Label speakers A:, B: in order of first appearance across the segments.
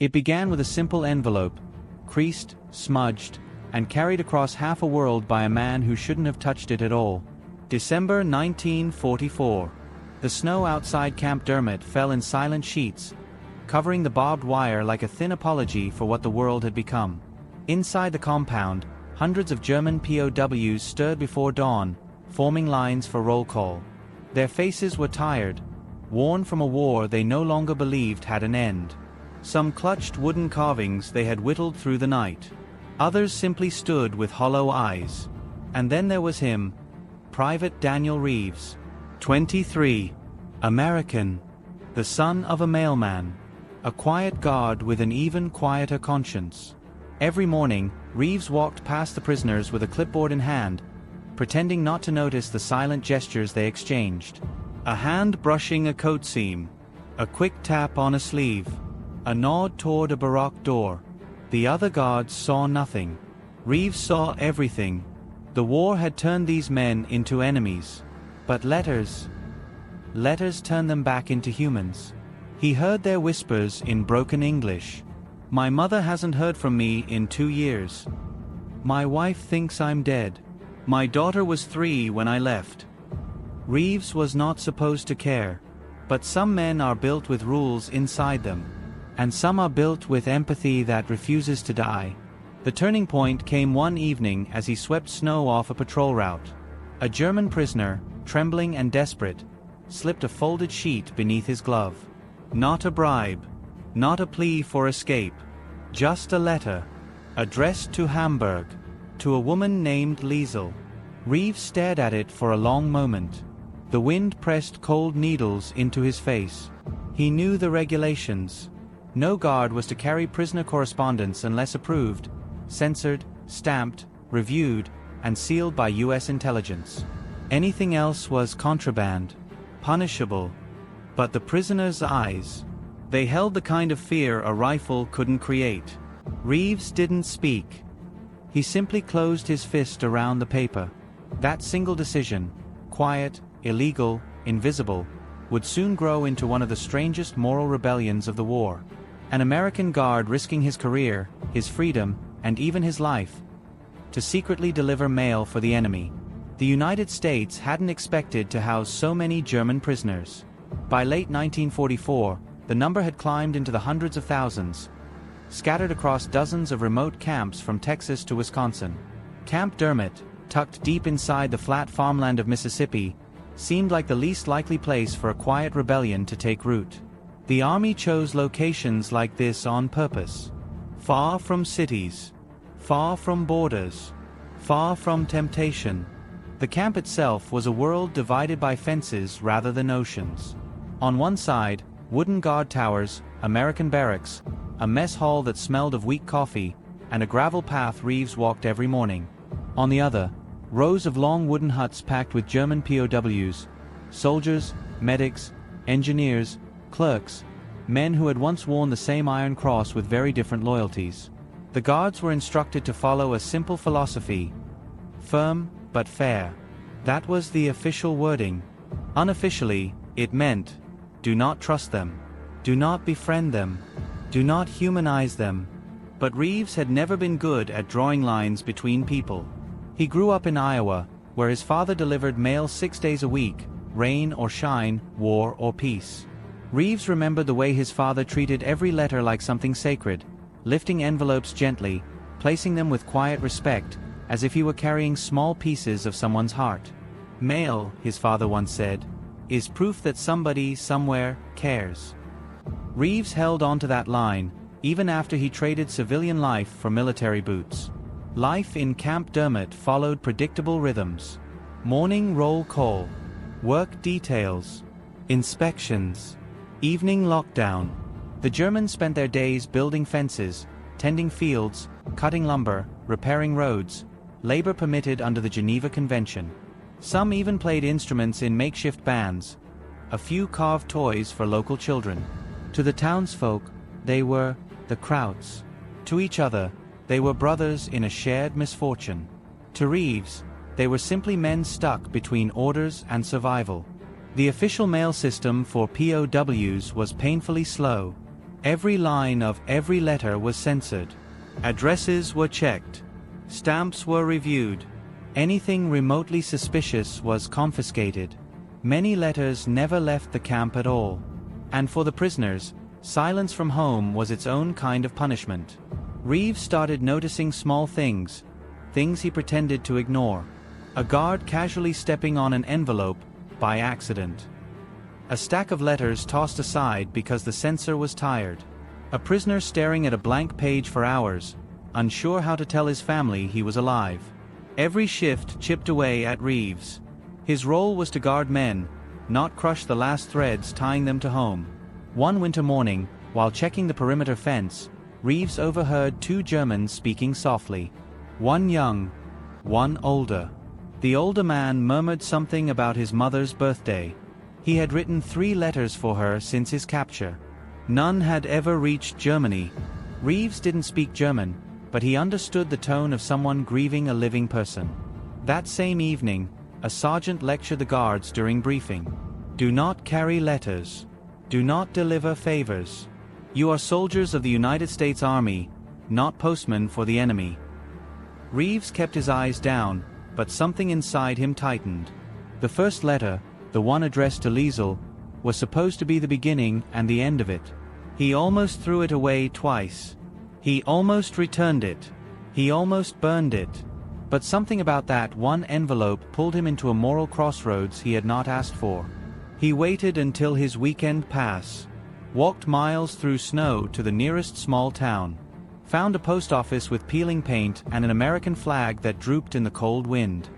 A: It began with a simple envelope, creased, smudged, and carried across half a world by a man who shouldn't have touched it at all. December 1944. The snow outside Camp Dermott fell in silent sheets, covering the barbed wire like a thin apology for what the world had become. Inside the compound, hundreds of German POWs stirred before dawn, forming lines for roll call. Their faces were tired, worn from a war they no longer believed had an end. Some clutched wooden carvings they had whittled through the night. Others simply stood with hollow eyes. And then there was him, Private Daniel Reeves, 23, American, the son of a mailman, a quiet guard with an even quieter conscience. Every morning, Reeves walked past the prisoners with a clipboard in hand, pretending not to notice the silent gestures they exchanged. A hand brushing a coat seam, a quick tap on a sleeve, a nod toward a baroque door. The other guards saw nothing. Reeves saw everything. The war had turned these men into enemies. But letters turned them back into humans. He heard their whispers in broken English. My mother hasn't heard from me in 2 years. My wife thinks I'm dead. My daughter was 3 when I left. Reeves was not supposed to care. But some men are built with rules inside them. And some are built with empathy that refuses to die. The turning point came one evening as he swept snow off a patrol route. A German prisoner, trembling and desperate, slipped a folded sheet beneath his glove. Not a bribe, not a plea for escape, just a letter, addressed to Hamburg, to a woman named Liesel. Reeves stared at it for a long moment. The wind pressed cold needles into his face. He knew the regulations. No guard was to carry prisoner correspondence unless approved, censored, stamped, reviewed, and sealed by U.S. intelligence. Anything else was contraband, punishable. But the prisoner's eyes, they held the kind of fear a rifle couldn't create. Reeves didn't speak. He simply closed his fist around the paper. That single decision, quiet, illegal, invisible, would soon grow into one of the strangest moral rebellions of the war. An American guard risking his career, his freedom, and even his life, to secretly deliver mail for the enemy. The United States hadn't expected to house so many German prisoners. By late 1944, the number had climbed into the hundreds of thousands, scattered across dozens of remote camps from Texas to Wisconsin. Camp Dermott, tucked deep inside the flat farmland of Mississippi, seemed like the least likely place for a quiet rebellion to take root. The Army chose locations like this on purpose. Far from cities, far from borders, far from temptation. The camp itself was a world divided by fences rather than oceans. On one side, wooden guard towers, American barracks, a mess hall that smelled of weak coffee, and a gravel path Reeves walked every morning. On the other, rows of long wooden huts packed with German POWs, soldiers, medics, engineers, clerks, men who had once worn the same Iron Cross with very different loyalties. The guards were instructed to follow a simple philosophy: firm, but fair. That was the official wording. Unofficially, it meant, do not trust them. Do not befriend them. Do not humanize them. But Reeves had never been good at drawing lines between people. He grew up in Iowa, where his father delivered mail 6 days a week, rain or shine, war or peace. Reeves remembered the way his father treated every letter like something sacred, lifting envelopes gently, placing them with quiet respect, as if he were carrying small pieces of someone's heart. Mail, his father once said, is proof that somebody, somewhere, cares. Reeves held on to that line, even after he traded civilian life for military boots. Life in Camp Dermott followed predictable rhythms. Morning roll call, work details, inspections, evening lockdown. The Germans spent their days building fences, tending fields, cutting lumber, repairing roads, labor permitted under the Geneva Convention. Some even played instruments in makeshift bands, a few carved toys for local children. To the townsfolk, they were the Krauts. To each other, they were brothers in a shared misfortune. To Reeves, they were simply men stuck between orders and survival. The official mail system for POWs was painfully slow. Every line of every letter was censored. Addresses were checked. Stamps were reviewed. Anything remotely suspicious was confiscated. Many letters never left the camp at all. And for the prisoners, silence from home was its own kind of punishment. Reeves started noticing small things, things he pretended to ignore. A guard casually stepping on an envelope by accident. A stack of letters tossed aside because the censor was tired. A prisoner staring at a blank page for hours, unsure how to tell his family he was alive. Every shift chipped away at Reeves. His role was to guard men, not crush the last threads tying them to home. One winter morning, while checking the perimeter fence, Reeves overheard two Germans speaking softly. One young, one older. The older man murmured something about his mother's birthday. He had written 3 letters for her since his capture. None had ever reached Germany. Reeves didn't speak German, but he understood the tone of someone grieving a living person. That same evening, a sergeant lectured the guards during briefing. Do not carry letters. Do not deliver favors. You are soldiers of the United States Army, not postmen for the enemy. Reeves kept his eyes down, but something inside him tightened. The first letter, the one addressed to Liesel, was supposed to be the beginning and the end of it. He almost threw it away twice. He almost returned it. He almost burned it. But something about that one envelope pulled him into a moral crossroads he had not asked for. He waited until his weekend pass, walked miles through snow to the nearest small town, found a post office with peeling paint and an American flag that drooped in the cold wind.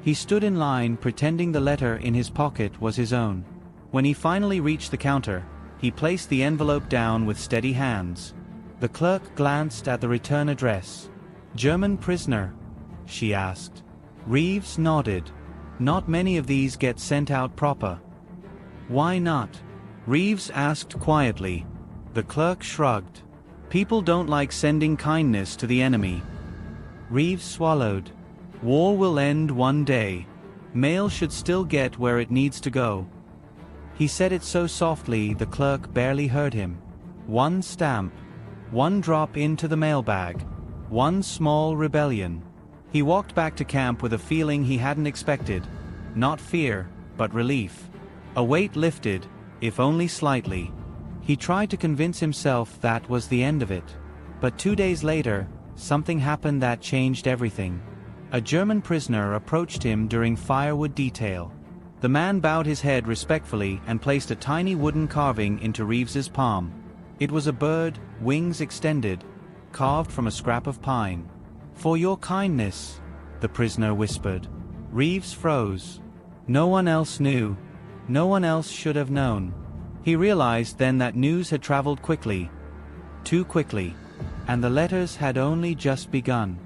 A: He stood in line pretending the letter in his pocket was his own. When he finally reached the counter, he placed the envelope down with steady hands. The clerk glanced at the return address. German prisoner, she asked. Reeves nodded. Not many of these get sent out proper. Why not? Reeves asked quietly. The clerk shrugged. People don't like sending kindness to the enemy. Reeves swallowed. War will end one day. Mail should still get where it needs to go. He said it so softly the clerk barely heard him. One stamp. One drop into the mailbag. One small rebellion. He walked back to camp with a feeling he hadn't expected. Not fear, but relief. A weight lifted, if only slightly. He tried to convince himself that was the end of it. But 2 days later, something happened that changed everything. A German prisoner approached him during firewood detail. The man bowed his head respectfully and placed a tiny wooden carving into Reeves's palm. It was a bird, wings extended, carved from a scrap of pine. For your kindness, the prisoner whispered. Reeves froze. No one else knew. No one else should have known. He realized then that news had traveled quickly. Too quickly. And the letters had only just begun.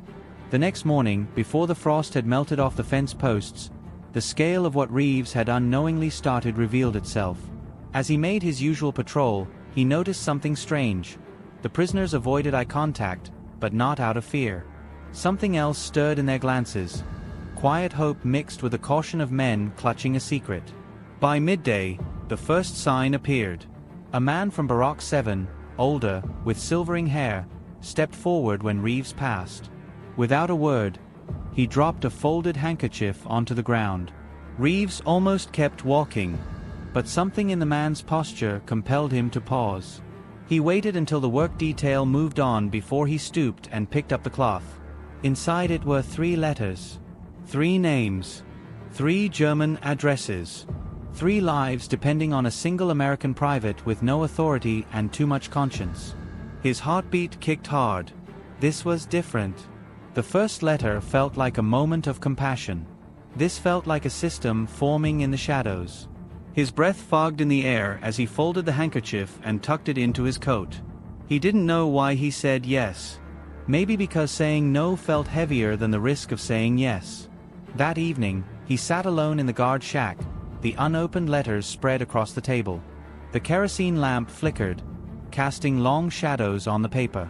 A: The next morning, before the frost had melted off the fence posts, the scale of what Reeves had unknowingly started revealed itself. As he made his usual patrol, he noticed something strange. The prisoners avoided eye contact, but not out of fear. Something else stirred in their glances. Quiet hope mixed with the caution of men clutching a secret. By midday, the first sign appeared. A man from Barrack 7, older, with silvering hair, stepped forward when Reeves passed. Without a word, he dropped a folded handkerchief onto the ground. Reeves almost kept walking, but something in the man's posture compelled him to pause. He waited until the work detail moved on before he stooped and picked up the cloth. Inside it were 3 letters, 3 names, 3 German addresses, 3 lives depending on a single American private with no authority and too much conscience. His heartbeat kicked hard. This was different. The first letter felt like a moment of compassion. This felt like a system forming in the shadows. His breath fogged in the air as he folded the handkerchief and tucked it into his coat. He didn't know why he said yes. Maybe because saying no felt heavier than the risk of saying yes. That evening, he sat alone in the guard shack, the unopened letters spread across the table. The kerosene lamp flickered, casting long shadows on the paper.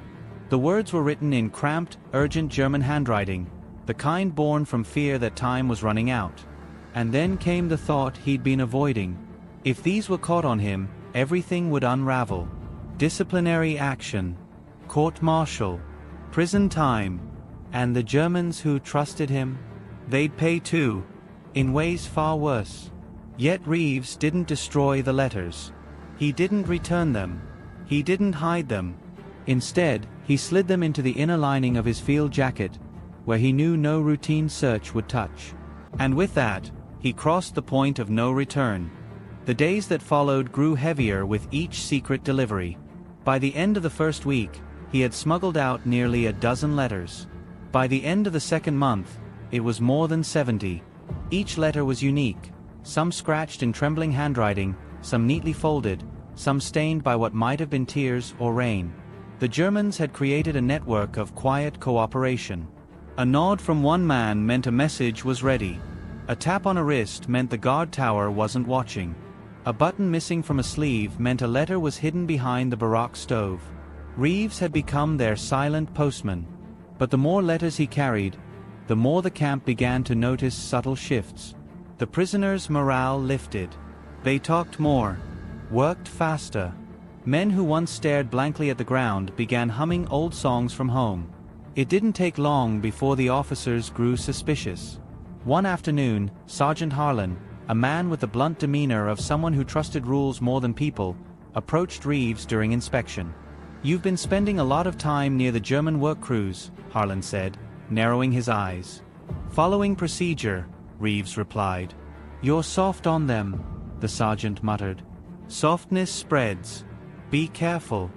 A: The words were written in cramped, urgent German handwriting, the kind born from fear that time was running out. And then came the thought he'd been avoiding. If these were caught on him, everything would unravel. disciplinary action, court-martial, prison time, and the Germans who trusted him? They'd pay too, in ways far worse. Yet Reeves didn't destroy the letters. He didn't return them. He didn't hide them. Instead, he slid them into the inner lining of his field jacket, where he knew no routine search would touch. And with that, he crossed the point of no return. The days that followed grew heavier with each secret delivery. By the end of the first week, he had smuggled out nearly a dozen letters. By the end of the second month, it was more than 70. Each letter was unique, some scratched in trembling handwriting, some neatly folded, some stained by what might have been tears or rain. The Germans had created a network of quiet cooperation. A nod from one man meant a message was ready. A tap on a wrist meant the guard tower wasn't watching. A button missing from a sleeve meant a letter was hidden behind the Barak stove. Reeves had become their silent postman. But the more letters he carried, the more the camp began to notice subtle shifts. The prisoners' morale lifted. They talked more, worked faster. Men who once stared blankly at the ground began humming old songs from home. It didn't take long before the officers grew suspicious. One afternoon, Sergeant Harlan, a man with the blunt demeanor of someone who trusted rules more than people, approached Reeves during inspection. "You've been spending a lot of time near the German work crews," Harlan said, narrowing his eyes. "Following procedure," Reeves replied. "You're soft on them," the sergeant muttered. "Softness spreads. Be careful."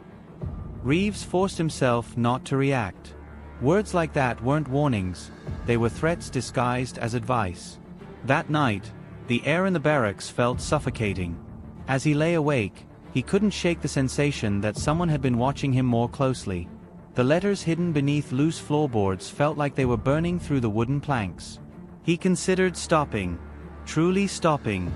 A: Reeves forced himself not to react. Words like that weren't warnings, they were threats disguised as advice. That night, the air in the barracks felt suffocating. As he lay awake, he couldn't shake the sensation that someone had been watching him more closely. The letters hidden beneath loose floorboards felt like they were burning through the wooden planks. He considered stopping, truly stopping,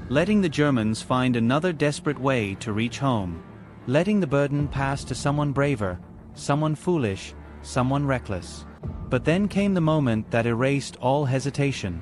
A: letting the Germans find another desperate way to reach home, letting the burden pass to someone braver, someone foolish, someone reckless. But then came the moment that erased all hesitation.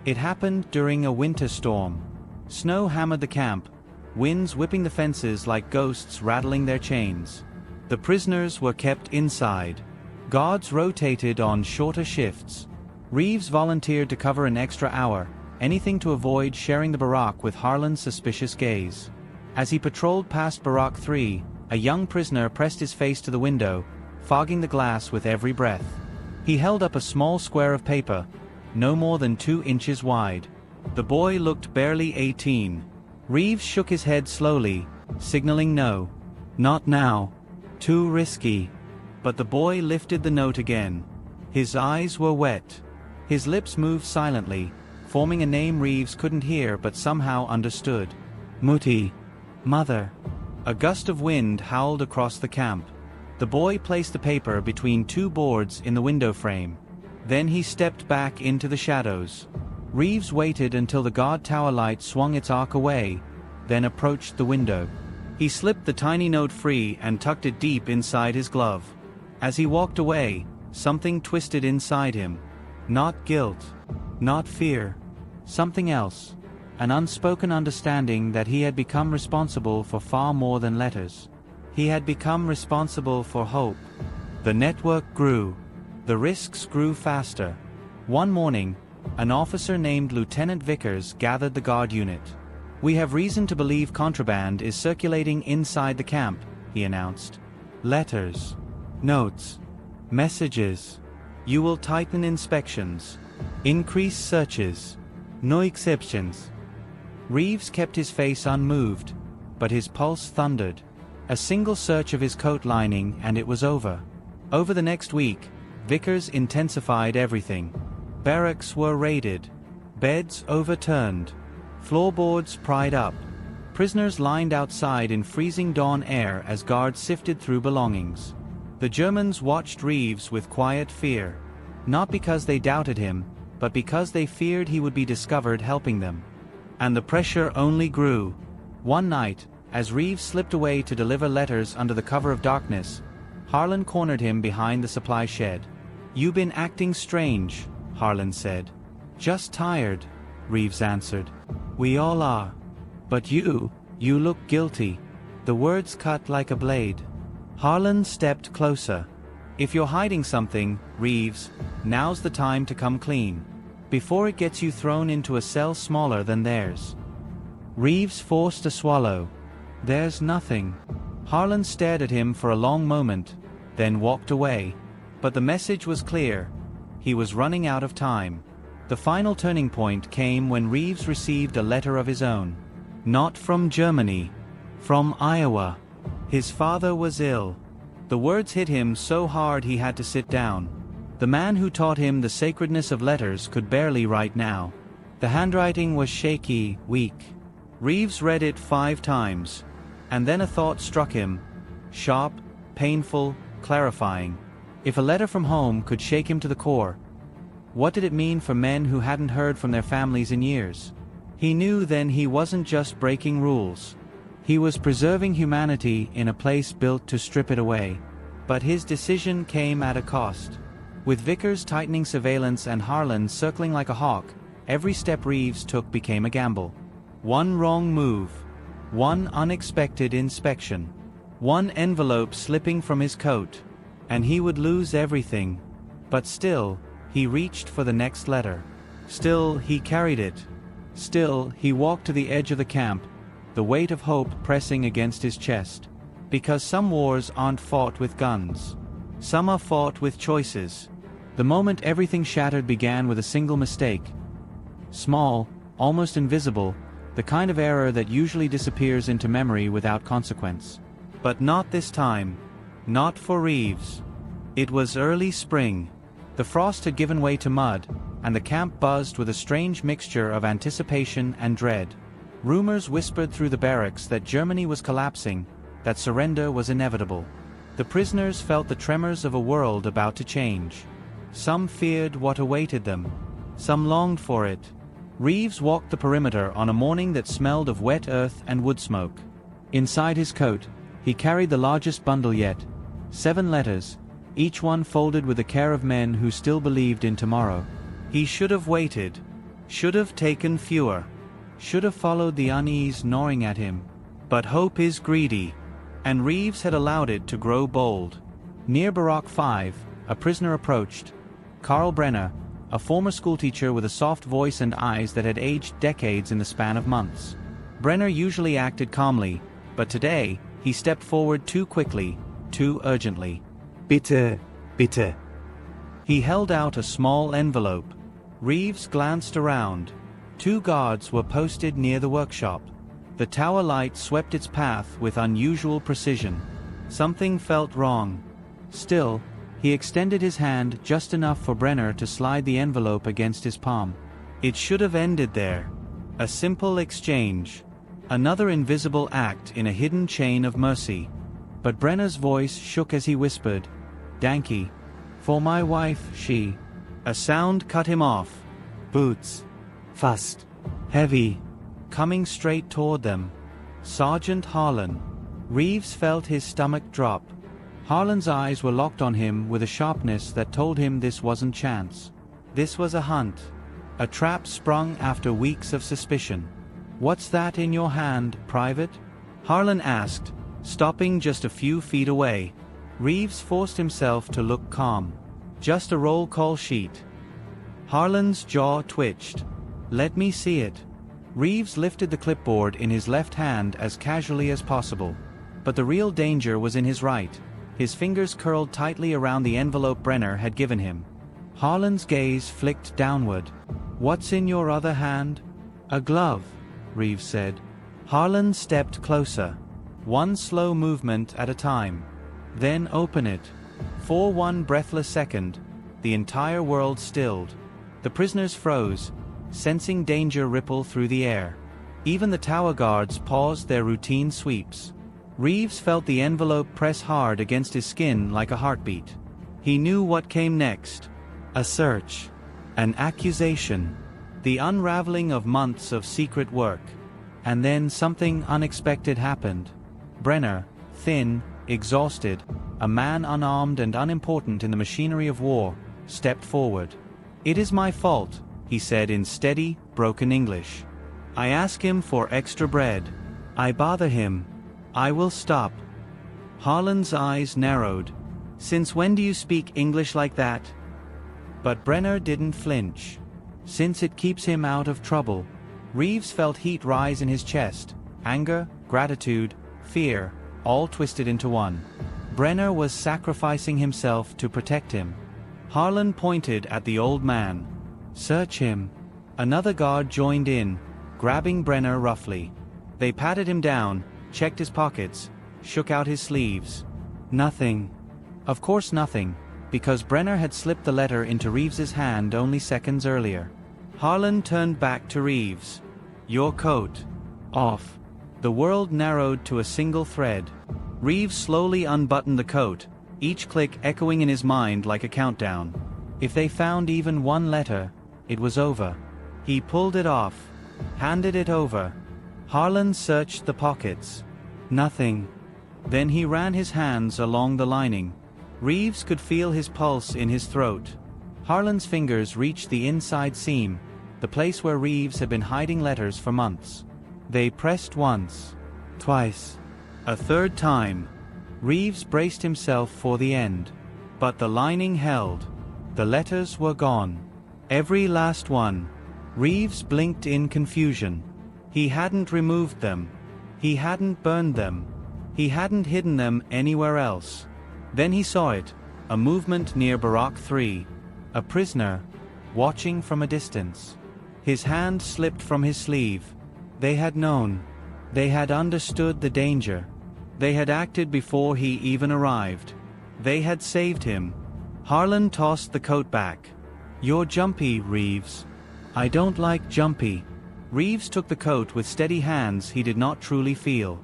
A: It happened during a winter storm. Snow hammered the camp, winds whipping the fences like ghosts rattling their chains. The prisoners were kept inside. Guards rotated on shorter shifts. Reeves volunteered to cover an extra hour, anything to avoid sharing the barack with Harlan's suspicious gaze. As he patrolled past Barack 3, a young prisoner pressed his face to the window, fogging the glass with every breath. He held up a small square of paper, no more than 2 inches wide. The boy looked barely 18. Reeves shook his head slowly, signaling no. Not now. Too risky. But the boy lifted the note again. His eyes were wet. His lips moved silently, forming a name Reeves couldn't hear but somehow understood. Mutti. Mother. A gust of wind howled across the camp. The boy placed the paper between 2 boards in the window frame. Then he stepped back into the shadows. Reeves waited until the guard tower light swung its arc away, then approached the window. He slipped the tiny note free and tucked it deep inside his glove. As he walked away, something twisted inside him. Not guilt. Not fear. Something else. An unspoken understanding that he had become responsible for far more than letters. He had become responsible for hope. The network grew. The risks grew faster. One morning, an officer named Lieutenant Vickers gathered the guard unit. "We have reason to believe contraband is circulating inside the camp," he announced. "Letters. Notes. Messages. You will tighten inspections. Increase searches. No exceptions." Reeves kept his face unmoved, but his pulse thundered. A single search of his coat lining and it was over. Over the next week, Vickers intensified everything. Barracks were raided. Beds overturned. Floorboards pried up. Prisoners lined outside in freezing dawn air as guards sifted through belongings. The Germans watched Reeves with quiet fear. Not because they doubted him, but because they feared he would be discovered helping them. And the pressure only grew. One night, as Reeves slipped away to deliver letters under the cover of darkness, Harlan cornered him behind the supply shed. "You've been acting strange," Harlan said. "Just tired," Reeves answered. "We all are. But you look guilty." The words cut like a blade. Harlan stepped closer. "If you're hiding something, Reeves, now's the time to come clean. Before it gets you thrown into a cell smaller than theirs." Reeves forced a swallow. "There's nothing." Harlan stared at him for a long moment, then walked away. But the message was clear. He was running out of time. The final turning point came when Reeves received a letter of his own. Not from Germany. From Iowa. His father was ill. The words hit him so hard he had to sit down. The man who taught him the sacredness of letters could barely write now. The handwriting was shaky, weak. Reeves read it 5 times. And then a thought struck him. Sharp, painful, clarifying. If a letter from home could shake him to the core, what did it mean for men who hadn't heard from their families in years? He knew then he wasn't just breaking rules. He was preserving humanity in a place built to strip it away. But his decision came at a cost. With Vickers tightening surveillance and Harlan circling like a hawk, every step Reeves took became a gamble. One wrong move. One unexpected inspection. One envelope slipping from his coat. And he would lose everything. But still, he reached for the next letter. Still, he carried it. Still, he walked to the edge of the camp, the weight of hope pressing against his chest. Because some wars aren't fought with guns. Some are fought with choices. The moment everything shattered began with a single mistake. Small, almost invisible, the kind of error that usually disappears into memory without consequence. But not this time. Not for Reeves. It was early spring. The frost had given way to mud, and the camp buzzed with a strange mixture of anticipation and dread. Rumors whispered through the barracks that Germany was collapsing, that surrender was inevitable. The prisoners felt the tremors of a world about to change. Some feared what awaited them. Some longed for it. Reeves walked the perimeter on a morning that smelled of wet earth and wood smoke. Inside his coat, he carried the largest bundle yet. 7 letters, each one folded with the care of men who still believed in tomorrow. He should have waited. Should have taken fewer. Should have followed the unease gnawing at him. But hope is greedy. And Reeves had allowed it to grow bold. Near Barack 5, a prisoner approached. Carl Brenner, a former schoolteacher with a soft voice and eyes that had aged decades in the span of months. Brenner usually acted calmly, but today, he stepped forward too quickly, too urgently. "Bitte, bitte." He held out a small envelope. Reeves glanced around. 2 guards were posted near the workshop. The tower light swept its path with unusual precision. Something felt wrong. Still, he extended his hand just enough for Brenner to slide the envelope against his palm. It should have ended there. A simple exchange. Another invisible act in a hidden chain of mercy. But Brenner's voice shook as he whispered, "Danke. For my wife, she." A sound cut him off. Boots. Fast. Heavy. Coming straight toward them. Sergeant Harlan. Reeves felt his stomach drop. Harlan's eyes were locked on him with a sharpness that told him this wasn't chance. This was a hunt. A trap sprung after weeks of suspicion. "What's that in your hand, Private?" Harlan asked, stopping just a few feet away. Reeves forced himself to look calm. "Just a roll call sheet." Harlan's jaw twitched. "Let me see it." Reeves lifted the clipboard in his left hand as casually as possible. But the real danger was in his right. His fingers curled tightly around the envelope Brenner had given him. Harlan's gaze flicked downward. "What's in your other hand?" "A glove," Reeves said. Harlan stepped closer. One slow movement at a time. "Then open it." For one breathless second, the entire world stilled. The prisoners froze, sensing danger ripple through the air. Even the tower guards paused their routine sweeps. Reeves felt the envelope press hard against his skin like a heartbeat. He knew what came next. A search. An accusation. The unraveling of months of secret work. And then something unexpected happened. Brenner, thin, exhausted, a man unarmed and unimportant in the machinery of war, stepped forward. "It is my fault," he said in steady, broken English. "I ask him for extra bread. I bother him. I will stop. Harlan's eyes narrowed. Since when do you speak English like that? But Brenner didn't flinch. Since it keeps him out of trouble. Reeves felt heat rise in his chest. Anger, gratitude, fear, all twisted into one. Brenner was sacrificing himself to protect him. Harlan pointed at the old man. Search him. Another guard joined in, grabbing Brenner roughly. They patted him down, checked his pockets, shook out his sleeves. Nothing. Of course nothing, because Brenner had slipped the letter into Reeves's hand only seconds earlier. Harlan turned back to Reeves. Your coat. Off. The world narrowed to a single thread. Reeves slowly unbuttoned the coat, each click echoing in his mind like a countdown. If they found even one letter, it was over. He pulled it off, handed it over. Harlan searched the pockets. Nothing. Then he ran his hands along the lining. Reeves could feel his pulse in his throat. Harlan's fingers reached the inside seam, the place where Reeves had been hiding letters for months. They pressed once, twice, a third time. Reeves braced himself for the end. But the lining held. The letters were gone. Every last one. Reeves blinked in confusion. He hadn't removed them. He hadn't burned them. He hadn't hidden them anywhere else. Then he saw it, a movement near Barack 3. A prisoner, watching from a distance. His hand slipped from his sleeve. They had known. They had understood the danger. They had acted before he even arrived. They had saved him. Harlan tossed the coat back. You're jumpy, Reeves. I don't like jumpy. Reeves took the coat with steady hands he did not truly feel.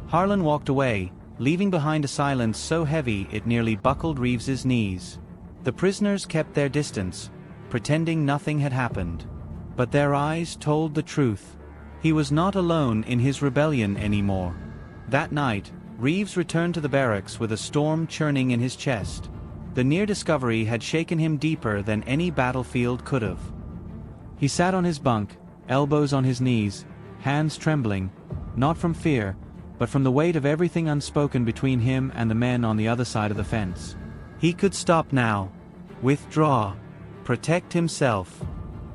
A: Harlan walked away, leaving behind a silence so heavy it nearly buckled Reeves's knees. The prisoners kept their distance, pretending nothing had happened. But their eyes told the truth. He was not alone in his rebellion anymore. That night, Reeves returned to the barracks with a storm churning in his chest. The near discovery had shaken him deeper than any battlefield could have. He sat on his bunk, elbows on his knees, hands trembling, not from fear, but from the weight of everything unspoken between him and the men on the other side of the fence. He could stop now. Withdraw. Protect himself.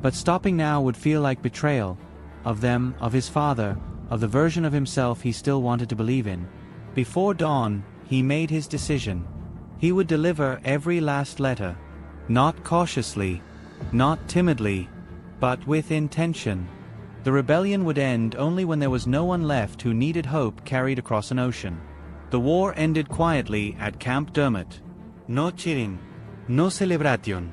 A: But stopping now would feel like betrayal. Of them, of his father, of the version of himself he still wanted to believe in. Before dawn, he made his decision. He would deliver every last letter. Not cautiously, not timidly, but with intention. The rebellion would end only when there was no one left who needed hope carried across an ocean. The war ended quietly at Camp Dermott. No cheering, no celebration.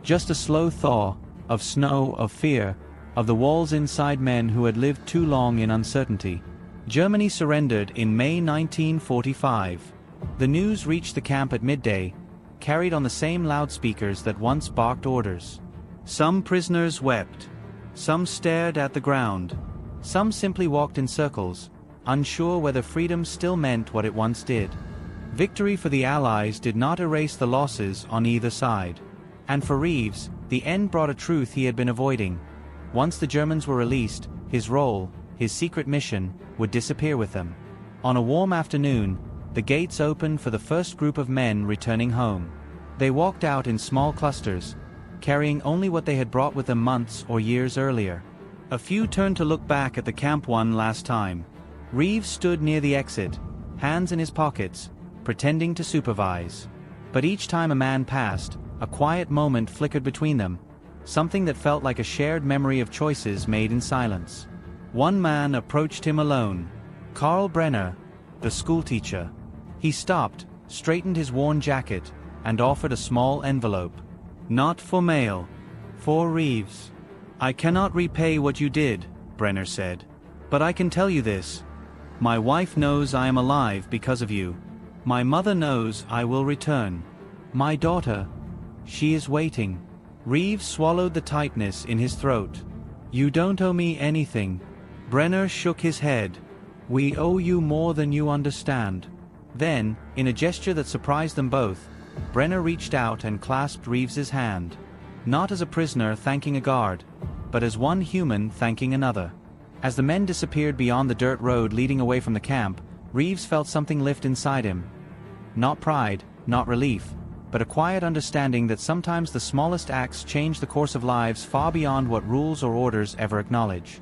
A: Just a slow thaw, of snow, of fear, of the walls inside men who had lived too long in uncertainty. Germany surrendered in May 1945. The news reached the camp at midday, carried on the same loudspeakers that once barked orders. Some prisoners wept. Some stared at the ground. Some simply walked in circles, unsure whether freedom still meant what it once did. Victory for the Allies did not erase the losses on either side. And for Reeves, the end brought a truth he had been avoiding. Once the Germans were released, his role, his secret mission, would disappear with them. On a warm afternoon, the gates opened for the first group of men returning home. They walked out in small clusters, carrying only what they had brought with them months or years earlier. A few turned to look back at the camp one last time. Reeves stood near the exit, hands in his pockets, pretending to supervise. But each time a man passed, a quiet moment flickered between them, something that felt like a shared memory of choices made in silence. One man approached him alone. Karl Brenner, the schoolteacher. He stopped, straightened his worn jacket, and offered a small envelope. Not for mail. For Reeves. I cannot repay what you did, Brenner said. But I can tell you this. My wife knows I am alive because of you. My mother knows I will return. My daughter, she is waiting. Reeves swallowed the tightness in his throat. You don't owe me anything. Brenner shook his head. We owe you more than you understand. Then, in a gesture that surprised them both, Brenner reached out and clasped Reeves's hand. Not as a prisoner thanking a guard, but as one human thanking another. As the men disappeared beyond the dirt road leading away from the camp, Reeves felt something lift inside him. Not pride, not relief, but a quiet understanding that sometimes the smallest acts change the course of lives far beyond what rules or orders ever acknowledge.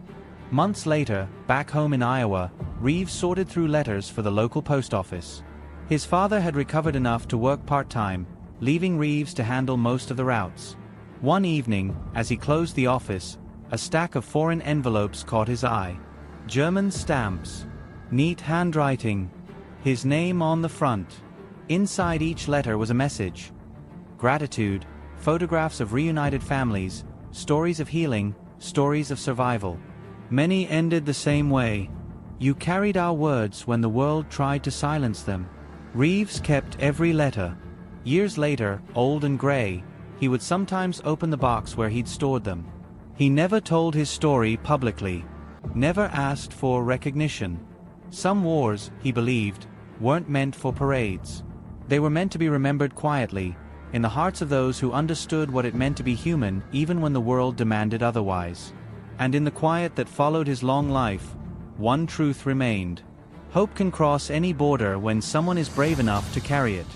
A: Months later, back home in Iowa, Reeves sorted through letters for the local post office. His father had recovered enough to work part-time, leaving Reeves to handle most of the routes. One evening, as he closed the office, a stack of foreign envelopes caught his eye. German stamps. Neat handwriting. His name on the front. Inside each letter was a message. Gratitude, photographs of reunited families, stories of healing, stories of survival. Many ended the same way. You carried our words when the world tried to silence them. Reeves kept every letter. Years later, old and gray, he would sometimes open the box where he'd stored them. He never told his story publicly. Never asked for recognition. Some wars, he believed, weren't meant for parades. They were meant to be remembered quietly, in the hearts of those who understood what it meant to be human even when the world demanded otherwise. And in the quiet that followed his long life, one truth remained. Hope can cross any border when someone is brave enough to carry it.